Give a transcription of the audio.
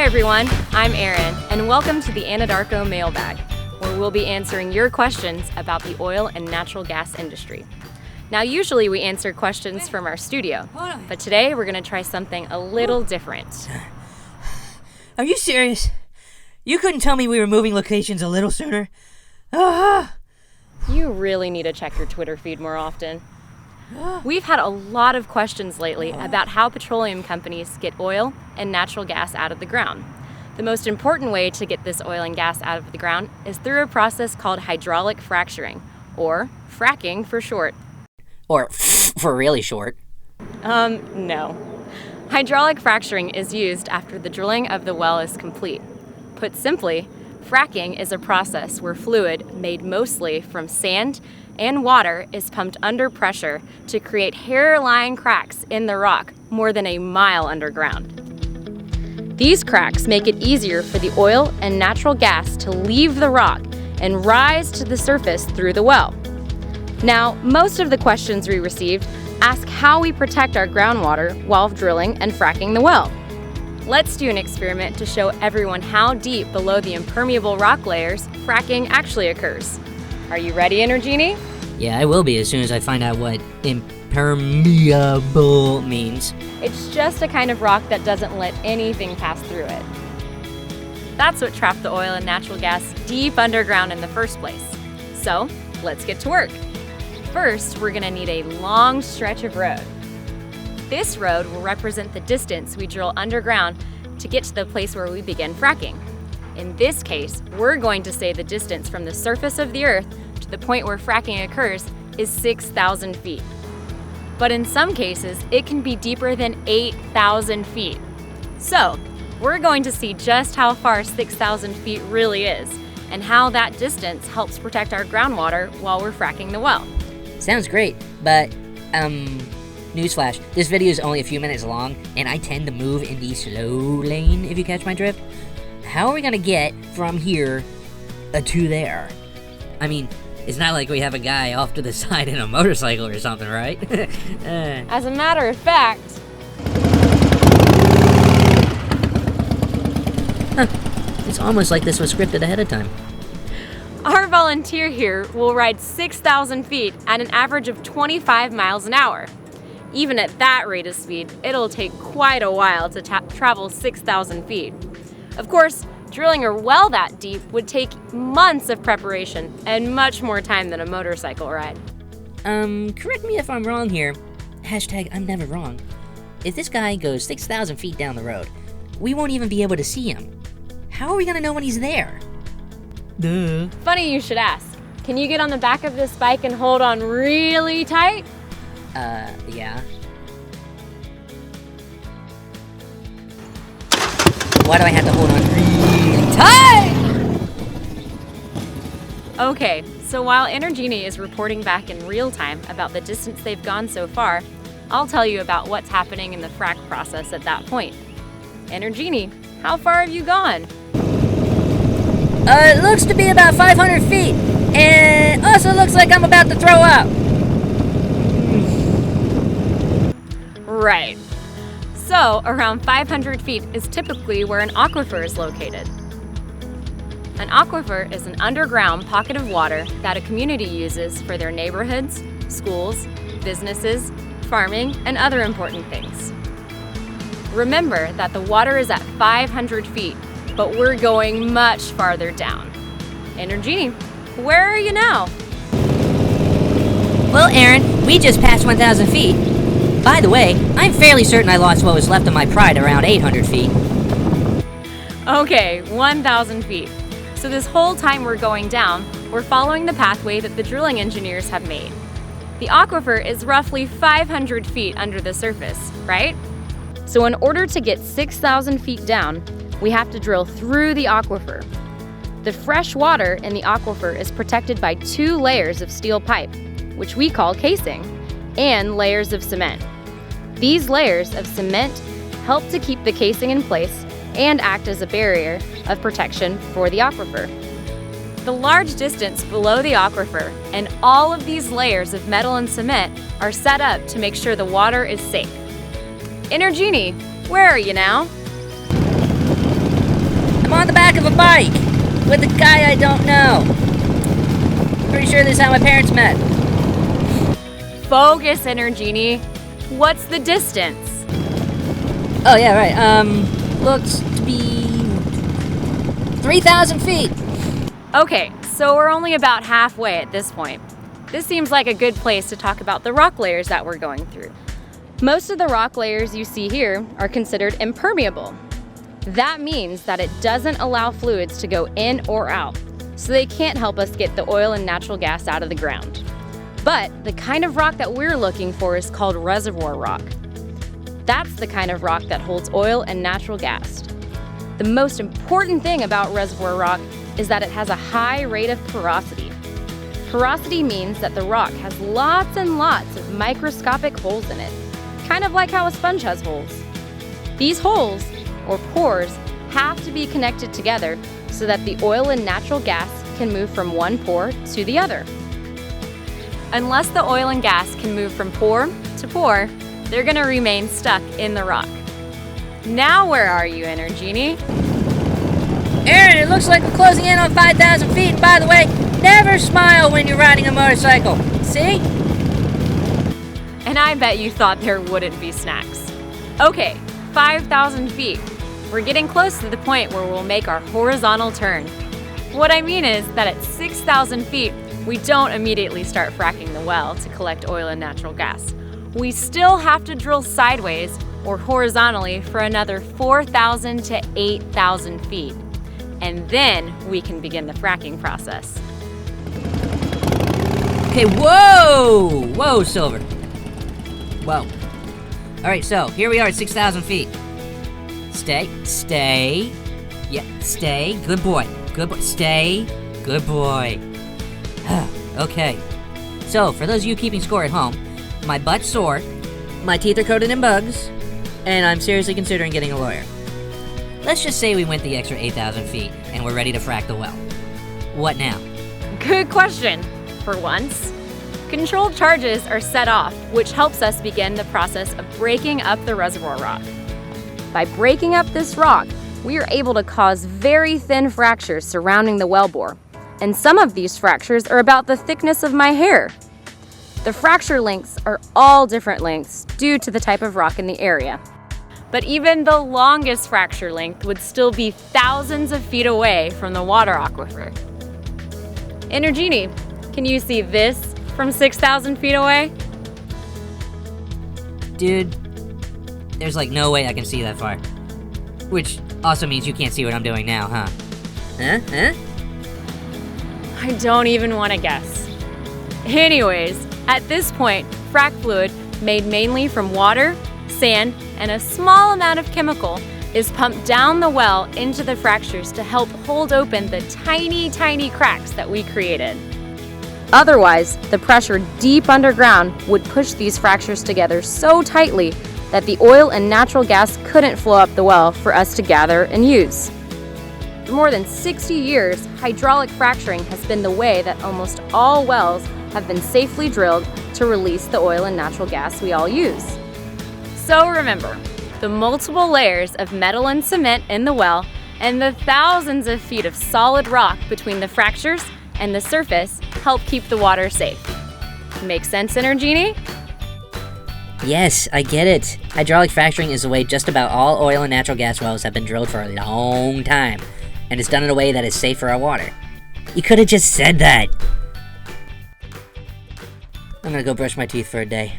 everyone, I'm Erin, and welcome to the Anadarko Mailbag, where we'll be answering your questions about the oil and natural gas industry. Now, usually we answer questions from our studio, but today we're going to try something a little different. Are you serious? You couldn't tell me we were moving locations a little sooner? You really need to check your Twitter feed more often. We've had a lot of questions lately about how petroleum companies get oil and natural gas out of the ground. The most important way to get this oil and gas out of the ground is through a process called hydraulic fracturing, or fracking for short. Or for really short. No. Hydraulic fracturing is used after the drilling of the well is complete. Put simply, fracking is a process where fluid made mostly from sand and water is pumped under pressure to create hairline cracks in the rock more than a mile underground. These cracks make it easier for the oil and natural gas to leave the rock and rise to the surface through the well. Now, most of the questions we received ask how we protect our groundwater while drilling and fracking the well. Let's do an experiment to show everyone how deep below the impermeable rock layers fracking actually occurs. Are you ready, Energenie? Yeah, I will be as soon as I find out what impermeable means. It's just a kind of rock that doesn't let anything pass through it. That's what trapped the oil and natural gas deep underground in the first place. So, let's get to work. First, we're gonna need a long stretch of road. This road will represent the distance we drill underground to get to the place where we begin fracking. In this case, we're going to say the distance from the surface of the earth to the point where fracking occurs is 6,000 feet. But in some cases, it can be deeper than 8,000 feet. So, we're going to see just how far 6,000 feet really is and how that distance helps protect our groundwater while we're fracking the well. Sounds great, but, newsflash, this video is only a few minutes long, and I tend to move in the slow lane, if you catch my drift. How are we gonna get from here to there? I mean, it's not like we have a guy off to the side in a motorcycle or something, right? As a matter of fact... It's almost like this was scripted ahead of time. Our volunteer here will ride 6,000 feet at an average of 25 miles an hour. Even at that rate of speed, it'll take quite a while to travel 6,000 feet. Of course, drilling a well that deep would take months of preparation and much more time than a motorcycle ride. Correct me if I'm wrong here. Hashtag I'm never wrong. If this guy goes 6,000 feet down the road, we won't even be able to see him. How are we gonna know when he's there? Duh. Funny you should ask. Can you get on the back of this bike and hold on really tight? Yeah. Why do I have to hold on really tight? Okay, so while Energenie is reporting back in real time about the distance they've gone so far, I'll tell you about what's happening in the frac process at that point. Energenie, how far have you gone? It looks to be about 500 feet, and also looks like I'm about to throw up. Right. So, around 500 feet is typically where an aquifer is located. An aquifer is an underground pocket of water that a community uses for their neighborhoods, schools, businesses, farming, and other important things. Remember that the water is at 500 feet, but we're going much farther down. Energenie, where are you now? Well, Erin, we just passed 1,000 feet. By the way, I'm fairly certain I lost what was left of my pride around 800 feet. Okay, 1,000 feet. So this whole time we're going down, we're following the pathway that the drilling engineers have made. The aquifer is roughly 500 feet under the surface, right? So in order to get 6,000 feet down, we have to drill through the aquifer. The fresh water in the aquifer is protected by 2 layers of steel pipe, which we call casing, and layers of cement. These layers of cement help to keep the casing in place and act as a barrier of protection for the aquifer. The large distance below the aquifer and all of these layers of metal and cement are set up to make sure the water is safe. Energenie, where are you now? the back of a bike with a guy I don't know. Pretty sure this is how my parents met. Focus, Energenie. What's the distance? Oh, yeah, right. Looks to be 3,000 feet. Okay, so we're only about halfway at this point. This seems like a good place to talk about the rock layers that we're going through. Most of the rock layers you see here are considered impermeable. That means that it doesn't allow fluids to go in or out, so they can't help us get the oil and natural gas out of the ground. But the kind of rock that we're looking for is called reservoir rock. That's the kind of rock that holds oil and natural gas. The most important thing about reservoir rock is that it has a high rate of porosity. Porosity means that the rock has lots and lots of microscopic holes in it, kind of like how a sponge has holes. These holes, or pores, have to be connected together so that the oil and natural gas can move from one pore to the other. Unless the oil and gas can move from pore to pore, they're going to remain stuck in the rock. Now where are you, Energenie? Aaron, it looks like we're closing in on 5,000 feet. And by the way, never smile when you're riding a motorcycle. See? And I bet you thought there wouldn't be snacks. Okay, 5,000 feet. We're getting close to the point where we'll make our horizontal turn. What I mean is that at 6,000 feet, we don't immediately start fracking the well to collect oil and natural gas. We still have to drill sideways or horizontally for another 4,000 to 8,000 feet. And then we can begin the fracking process. Okay, whoa! Whoa, Silver. Whoa. Alright, so here we are at 6,000 feet. Stay. Yeah, stay. Good boy. Stay. Good boy. Okay. So, for those of you keeping score at home, my butt's sore, my teeth are coated in bugs, and I'm seriously considering getting a lawyer. Let's just say we went the extra 8,000 feet, and we're ready to frack the well. What now? Good question, for once. Controlled charges are set off, which helps us begin the process of breaking up the reservoir rock. By breaking up this rock, we are able to cause very thin fractures surrounding the wellbore, and some of these fractures are about the thickness of my hair. The fracture lengths are all different lengths due to the type of rock in the area. But even the longest fracture length would still be thousands of feet away from the water aquifer. Energenie, can you see this from 6,000 feet away? Dude, there's like no way I can see that far. Which also means you can't see what I'm doing now, huh? Huh? I don't even want to guess. Anyways, at this point, frac fluid, made mainly from water, sand, and a small amount of chemical, is pumped down the well into the fractures to help hold open the tiny, tiny cracks that we created. Otherwise, the pressure deep underground would push these fractures together so tightly that the oil and natural gas couldn't flow up the well for us to gather and use. For more than 60 years, hydraulic fracturing has been the way that almost all wells have been safely drilled to release the oil and natural gas we all use. So remember, the multiple layers of metal and cement in the well and the thousands of feet of solid rock between the fractures and the surface help keep the water safe. Make sense, Energenie? Yes, I get it. Hydraulic fracturing is the way just about all oil and natural gas wells have been drilled for a long time, and it's done in a way that is safe for our water. You could have just said that. I'm gonna go brush my teeth for a day.